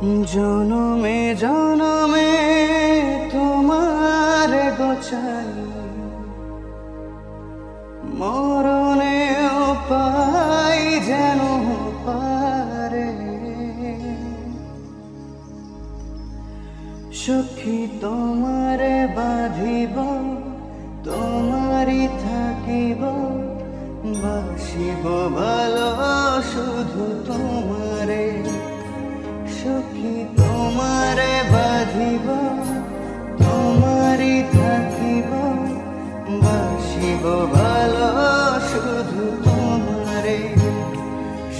জনমে জনমে তোমার গোছাই মরণেও পাই যেন পারে। সখী তোমারে বাঁধিব তোমারই থাকিব, বাসিব ভালো শুধু তোমারে। সখী তোমারে বাঁধিব তোমারই থাকিব, বাসিব ভালো শুধু তোমারে।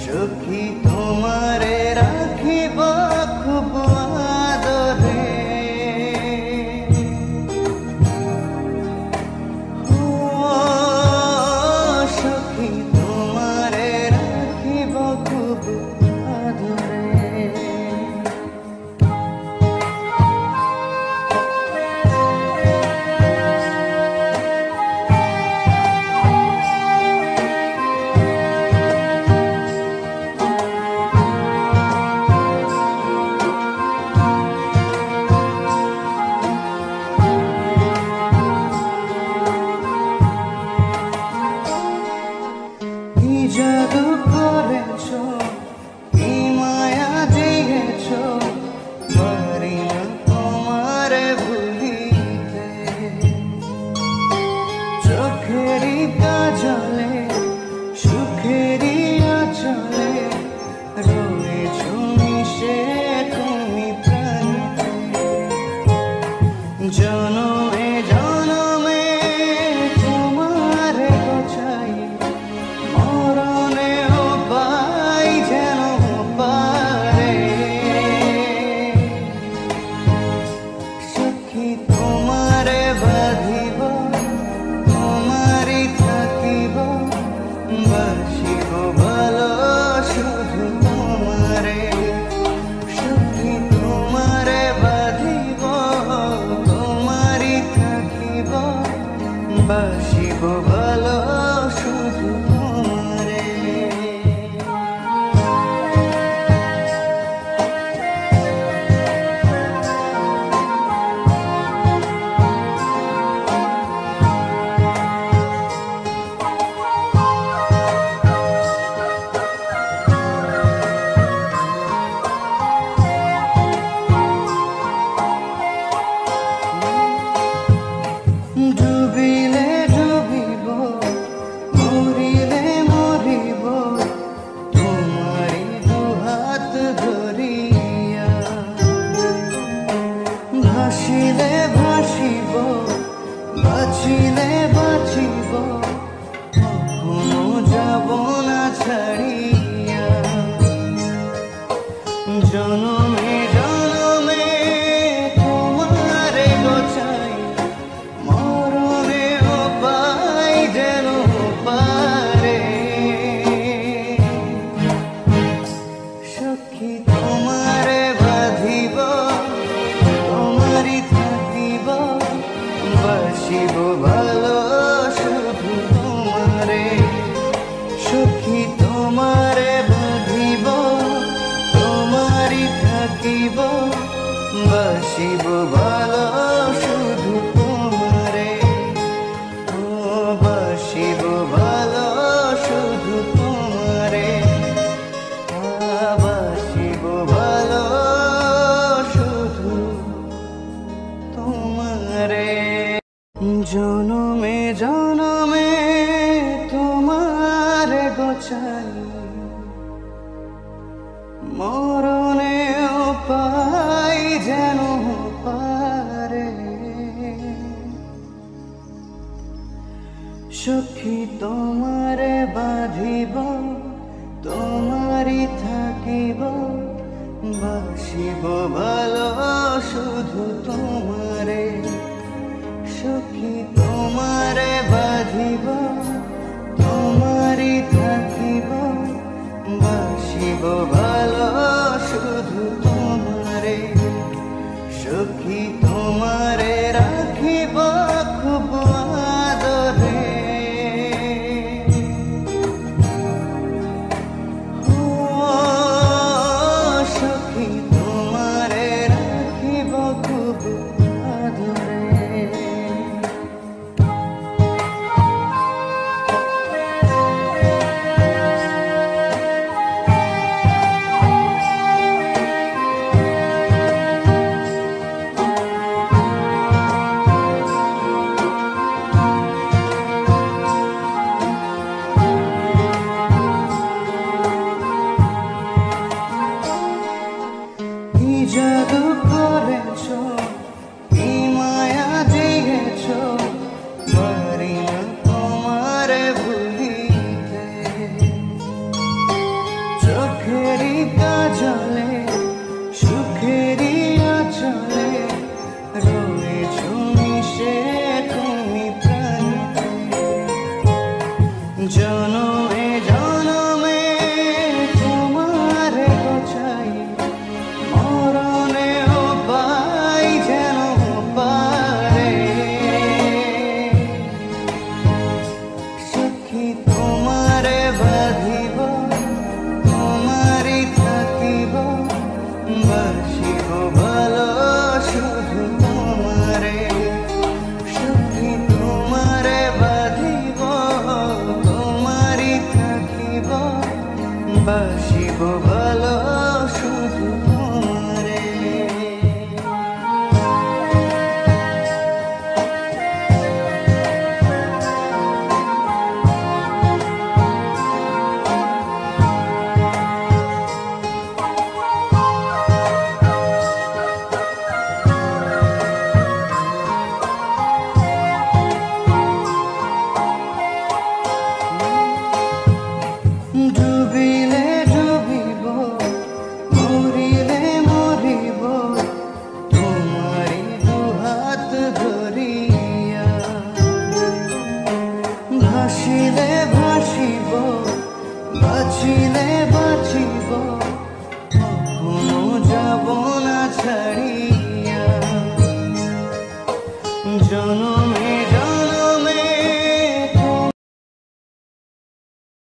সখী তোমারে রাখিব খুব আদরে। সখী তোমারে রাখিব খুব আদরে। জাদু করেছ কি মায়া দিয়েছ, পারি না তোমার ভুলিতে। চোখেরই কাজলে সুখেরই আঁচলে রয়েছ মিশে তুমি প্রাণীতে। জনমে জনমে তোমার গোছাই মরণেও পাই যেন পারে। সখী তোমারে বাঁধিব তোমারই থাকিব, বাসিব ভালো শুধু তোমারে। সখী তোমারে বাঁধিব তোমারই থাকিব, বাসিব ভালো শুধু তোমারে। ডুবিলে ডুবিব মরিলে মরিব, তোমারি দুহাত ধরিয়া। ভাসিলে ভাসিব বাঁচিলে বাঁচিব, কখনো যাব না ছাড়িয়া। জনমে জনমে তোমারে গোছাই মরণেও পাই যেন পারে। সখী তোমারে বাঁধিব তোমারই থাকিব, বাসিব ভালো শুধু তোমারে। সখী তোমারে বাঁধিব তোমারই থাকিব, বাসিব ভালো শুধু তোমারে। ও বাসিব ভালো শুধু তোমারে, বাসিব ভালো শুধু তোমারে। জনমে জনমে তোমার গোছাই মরণেও পাই যেন পারে। সখী তোমারে বাঁধিব তোমারই থাকিব, বাসিব ভালো শুধু তোমারে। সখী তোমারে বাঁধিব তোমারই থাকিব, বাসিব ভালো শুধু তোমারে। সখী তোমারে রাখিব খুব আদরে। সখী তোমার জাদু করেছ, কি মায়া দিয়েছ, পারি না তোমারে ভুলিতে। চোখেরই কাজলে সুখেরই আঁচলে রয়েছ মিশে তুমি প্রাণীতে। জনমে জনমে তোমারে চাই, মরণেও পাই যেন পারে। সখী তোমারে বাঁধিব, তোমারই থাকিব, বাসিব ভালো শুধু তোমারে। সখী তোমারে বাঁধিব, তোমারই থাকিব, বাসিব ভালো শুধু তোমারে। ডুবিলে ডুবিব, মরিলে মরিব, তোমারি দুহাত ধরিয়া। ভাসিলে ভাসিব, বাঁচিলে বাঁচিব, কখনো যাব না ছাড়িয়া। জনমে